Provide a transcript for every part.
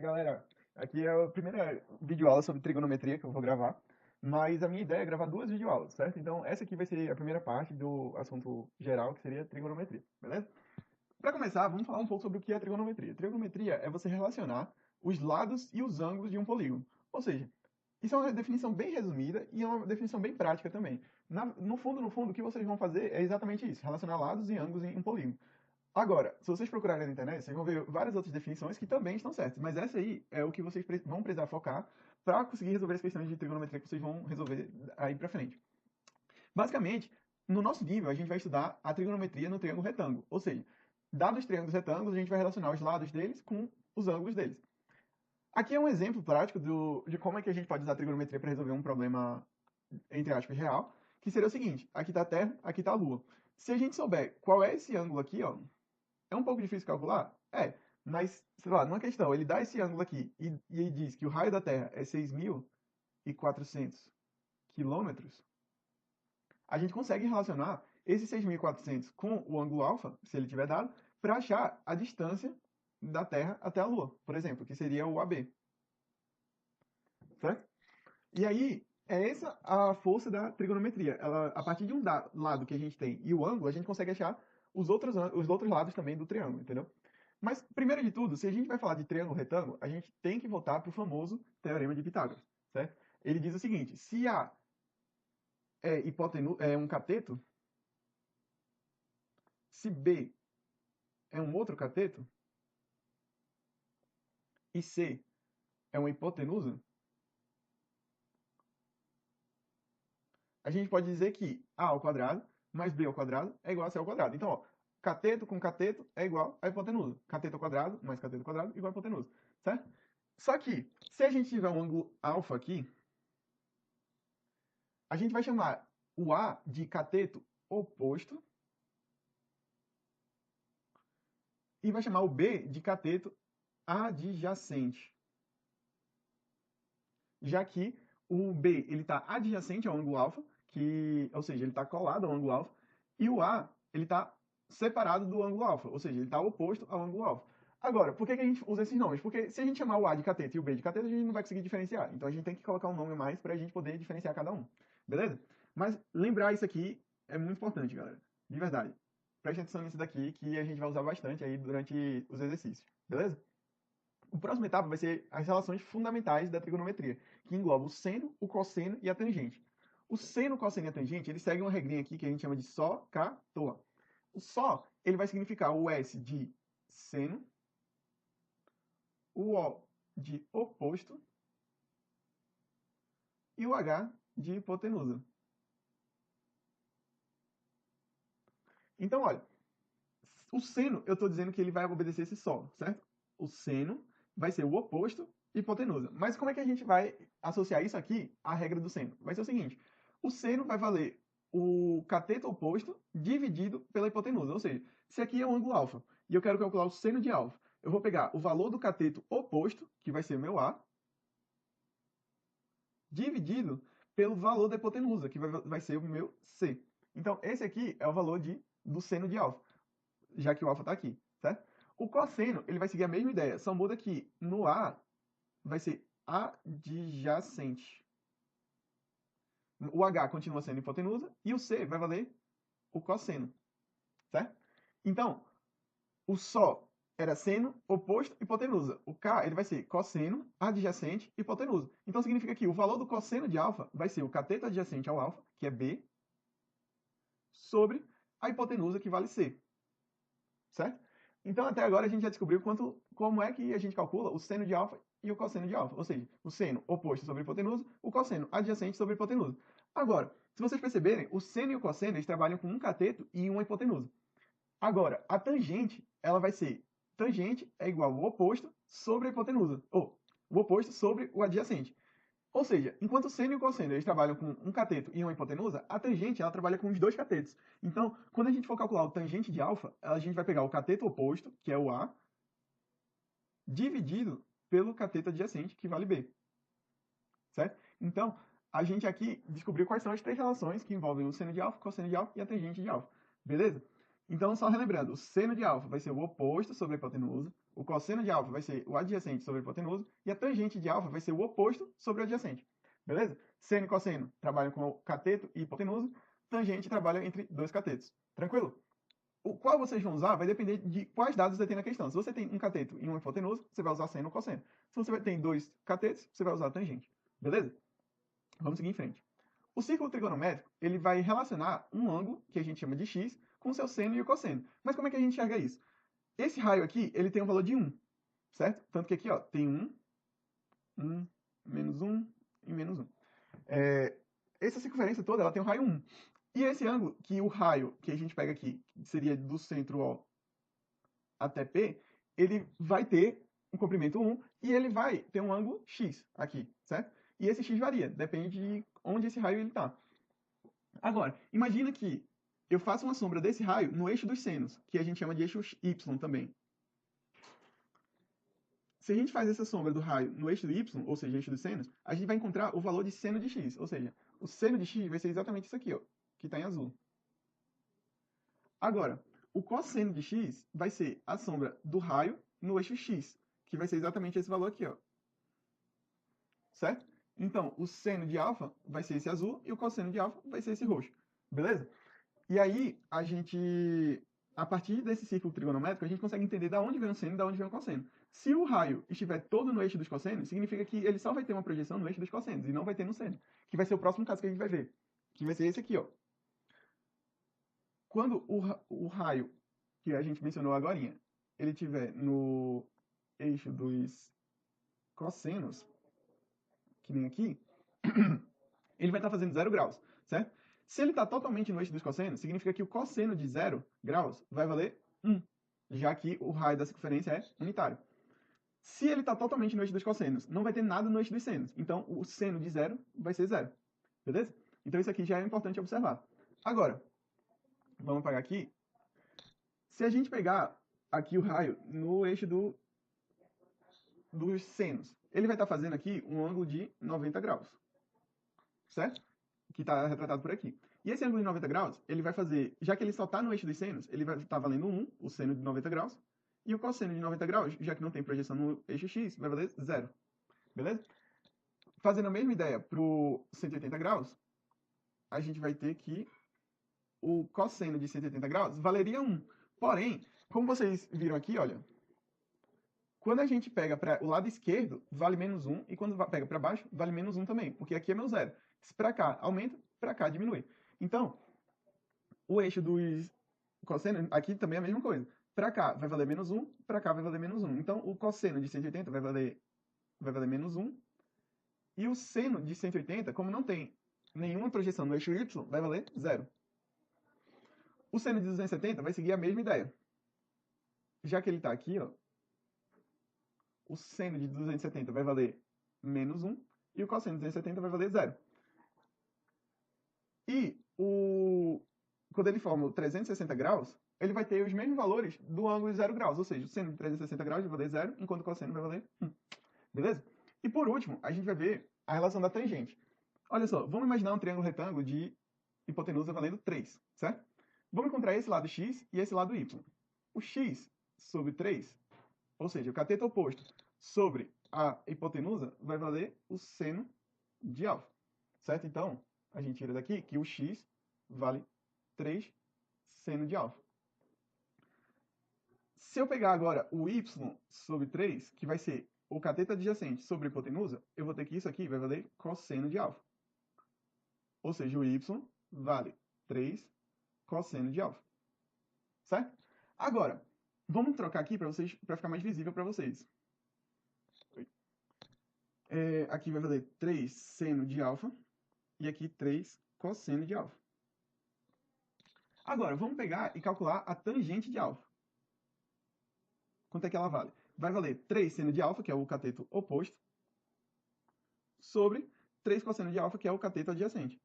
Galera, aqui é a primeira videoaula sobre trigonometria que eu vou gravar, mas a minha ideia é gravar duas videoaulas, certo? Então essa aqui vai ser a primeira parte do assunto geral, que seria trigonometria, beleza? Para começar, vamos falar um pouco sobre o que é trigonometria. Trigonometria é você relacionar os lados e os ângulos de um polígono. Ou seja, isso é uma definição bem resumida e é uma definição bem prática também. No fundo, o que vocês vão fazer é exatamente isso, relacionar lados e ângulos em um polígono. Agora, se vocês procurarem na internet, vocês vão ver várias outras definições que também estão certas, mas essa aí é o que vocês vão precisar focar para conseguir resolver as questões de trigonometria que vocês vão resolver aí para frente. Basicamente, no nosso nível, a gente vai estudar a trigonometria no triângulo retângulo, ou seja, dados os triângulos retângulos, a gente vai relacionar os lados deles com os ângulos deles. Aqui é um exemplo prático de como é que a gente pode usar a trigonometria para resolver um problema, entre aspas, real, que seria o seguinte: aqui está a Terra, aqui está a Lua. Se a gente souber qual é esse ângulo aqui, ó, é um pouco difícil calcular? É. Mas, sei lá, numa questão, ele dá esse ângulo aqui e ele diz que o raio da Terra é 6.400 quilômetros, a gente consegue relacionar esses 6.400 com o ângulo alfa, se ele tiver dado, para achar a distância da Terra até a Lua, por exemplo, que seria o AB. Certo? E aí, é essa a força da trigonometria. Ela, a partir de um lado que a gente tem e o ângulo, a gente consegue achar os outros lados também do triângulo, entendeu? Mas, primeiro de tudo, se a gente vai falar de triângulo retângulo, a gente tem que voltar para o famoso Teorema de Pitágoras, certo? Ele diz o seguinte: se A é um cateto, se B é um outro cateto e C é uma hipotenusa, a gente pode dizer que A ao quadrado mais B ao quadrado é igual a C ao quadrado. Então, ó, cateto com cateto é igual a hipotenusa. Cateto ao quadrado mais cateto ao quadrado igual a hipotenusa, certo? Só que, se a gente tiver um ângulo alfa aqui, a gente vai chamar o A de cateto oposto e vai chamar o B de cateto adjacente. Já que o B ele está adjacente ao ângulo alfa, ou seja, ele está colado ao ângulo alfa, e o A ele está separado do ângulo alfa, ou seja, ele está oposto ao ângulo alfa. Agora, por que a gente usa esses nomes? Porque se a gente chamar o A de cateto e o B de cateto, a gente não vai conseguir diferenciar. Então a gente tem que colocar um nome a mais para a gente poder diferenciar cada um. Beleza? Mas lembrar isso aqui é muito importante, galera. De verdade. Preste atenção nisso daqui que a gente vai usar bastante aí durante os exercícios. Beleza? A próxima etapa vai ser as relações fundamentais da trigonometria, que engloba o seno, o cosseno e a tangente. O seno, o cosseno e a tangente, eles seguem uma regrinha aqui que a gente chama de só, cá, toa. O só, ele vai significar o S de seno, o O de oposto e o H de hipotenusa. Então, olha, o seno, eu estou dizendo que ele vai obedecer esse só, certo? O seno vai ser o oposto e hipotenusa. Mas como é que a gente vai associar isso aqui à regra do seno? Vai ser o seguinte: o seno vai valer o cateto oposto dividido pela hipotenusa. Ou seja, se aqui é um ângulo alfa e eu quero calcular o seno de alfa, eu vou pegar o valor do cateto oposto, que vai ser meu A, dividido pelo valor da hipotenusa, que vai ser o meu C. Então, esse aqui é o valor do seno de alfa, já que o alfa está aqui, certo? O cosseno, ele vai seguir a mesma ideia, só muda que no A vai ser adjacente. O H continua sendo hipotenusa e o C vai valer o cosseno, certo? Então, o só era seno, oposto, hipotenusa. O K ele vai ser cosseno, adjacente, hipotenusa. Então significa que o valor do cosseno de alfa vai ser o cateto adjacente ao alfa, que é B, sobre a hipotenusa, que vale C. Certo? Então, até agora, a gente já descobriu como é que a gente calcula o seno de alfa e o cosseno de alfa. Ou seja, o seno oposto sobre a hipotenusa, o cosseno adjacente sobre a hipotenusa. Agora, se vocês perceberem, o seno e o cosseno eles trabalham com um cateto e uma hipotenusa. Agora, a tangente, ela vai ser tangente é igual ao oposto sobre a hipotenusa. Ou o oposto sobre o adjacente. Ou seja, enquanto o seno e o cosseno eles trabalham com um cateto e uma hipotenusa, a tangente ela trabalha com os dois catetos. Então, quando a gente for calcular o tangente de alfa, a gente vai pegar o cateto oposto, que é o A, dividido pelo cateto adjacente, que vale B. Certo? Então, a gente aqui descobriu quais são as três relações que envolvem o seno de alfa, o cosseno de alfa e a tangente de alfa. Beleza? Então, só relembrando, o seno de alfa vai ser o oposto sobre a hipotenusa, o cosseno de alfa vai ser o adjacente sobre a hipotenusa, e a tangente de alfa vai ser o oposto sobre o adjacente. Beleza? Seno e cosseno trabalham com o cateto e hipotenusa, tangente trabalha entre dois catetos. Tranquilo? O qual vocês vão usar vai depender de quais dados você tem na questão. Se você tem um cateto e uma hipotenusa, você vai usar seno ou cosseno. Se você tem dois catetos, você vai usar tangente. Beleza? Vamos seguir em frente. O círculo trigonométrico, ele vai relacionar um ângulo, que a gente chama de x, com o seu seno e o cosseno. Mas como é que a gente enxerga isso? Esse raio aqui, ele tem um valor de 1, certo? Tanto que aqui, ó, tem 1, menos 1 e menos 1. Essa circunferência toda, ela tem um raio 1. E esse ângulo, que o raio que a gente pega aqui, que seria do centro O até P, ele vai ter um comprimento 1 e ele vai ter um ângulo x aqui, certo? E esse x varia, depende de onde esse raio está. Agora, imagina que eu faço uma sombra desse raio no eixo dos senos, que a gente chama de eixo y também. Se a gente faz essa sombra do raio no eixo do y, ou seja, eixo dos senos, a gente vai encontrar o valor de seno de x, ou seja, o seno de x vai ser exatamente isso aqui, ó, que está em azul. Agora, o cosseno de x vai ser a sombra do raio no eixo x, que vai ser exatamente esse valor aqui, ó. Certo? Então, o seno de alfa vai ser esse azul e o cosseno de alfa vai ser esse roxo. Beleza? E aí, a partir desse círculo trigonométrico, a gente consegue entender de onde vem o seno e de onde vem o cosseno. Se o raio estiver todo no eixo dos cossenos, significa que ele só vai ter uma projeção no eixo dos cossenos e não vai ter no seno, que vai ser o próximo caso que a gente vai ver, que vai ser esse aqui, ó. Quando o raio que a gente mencionou agora, ele estiver no eixo dos cossenos, que nem aqui, ele vai estar fazendo 0 graus, certo? Se ele está totalmente no eixo dos cossenos, significa que o cosseno de 0 graus vai valer 1, já que o raio da circunferência é unitário. Se ele está totalmente no eixo dos cossenos, não vai ter nada no eixo dos senos. Então, o seno de 0 vai ser 0. Beleza? Então, isso aqui já é importante observar. Agora, vamos apagar aqui. Se a gente pegar aqui o raio no eixo dos senos, ele vai estar fazendo aqui um ângulo de 90 graus. Certo? Que está retratado por aqui. E esse ângulo de 90 graus, ele vai fazer, já que ele só está no eixo dos senos, ele vai estar valendo 1, o seno de 90 graus, e o cosseno de 90 graus, já que não tem projeção no eixo x, vai valer 0. Beleza? Fazendo a mesma ideia para o 180 graus, a gente vai ter que o cosseno de 180 graus valeria 1. Porém, como vocês viram aqui, olha, quando a gente pega para o lado esquerdo, vale menos 1, e quando pega para baixo, vale menos 1 também, porque aqui é meu 0. Se para cá aumenta, para cá diminui. Então, o eixo dos cossenos, aqui também é a mesma coisa. Para cá vai valer menos 1, para cá vai valer menos 1. Então, o cosseno de 180 vai valer menos 1. E o seno de 180, como não tem nenhuma projeção no eixo y, vai valer 0. O seno de 270 vai seguir a mesma ideia. Já que ele está aqui, ó, o seno de 270 vai valer menos 1 e o cosseno de 270 vai valer 0. E quando ele forma o 360 graus, ele vai ter os mesmos valores do ângulo de 0 graus, ou seja, o seno de 360 graus vai valer 0, enquanto o cosseno vai valer 1. Beleza? E por último, a gente vai ver a relação da tangente. Olha só, vamos imaginar um triângulo retângulo de hipotenusa valendo 3, certo? Vamos encontrar esse lado x e esse lado y. O x sobre 3, ou seja, o cateto oposto sobre a hipotenusa, vai valer o seno de alfa, certo? Então, a gente tira daqui que o x vale 3 seno de alfa. Se eu pegar agora o y sobre 3, que vai ser o cateto adjacente sobre a hipotenusa, eu vou ter que isso aqui vai valer cosseno de alfa. Ou seja, o y vale 3 cosseno de alfa. Certo? Agora, vamos trocar aqui para ficar mais visível para vocês. Aqui vai valer 3 seno de alfa e aqui 3 cosseno de alfa. Agora, vamos pegar e calcular a tangente de alfa. Quanto é que ela vale? Vai valer 3 seno de alfa, que é o cateto oposto, sobre 3 cosseno de alfa, que é o cateto adjacente.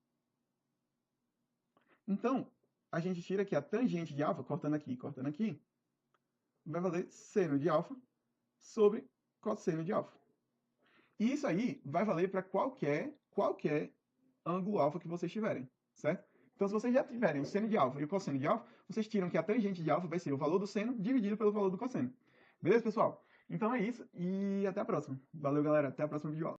Então, a gente tira aqui a tangente de alfa, cortando aqui, vai valer seno de alfa sobre cosseno de alfa. E isso aí vai valer para qualquer ângulo alfa que vocês tiverem, certo? Então, se vocês já tiverem o seno de alfa e o cosseno de alfa, vocês tiram que a tangente de alfa vai ser o valor do seno dividido pelo valor do cosseno. Beleza, pessoal? Então é isso e até a próxima. Valeu, galera. Até a próxima videoaula.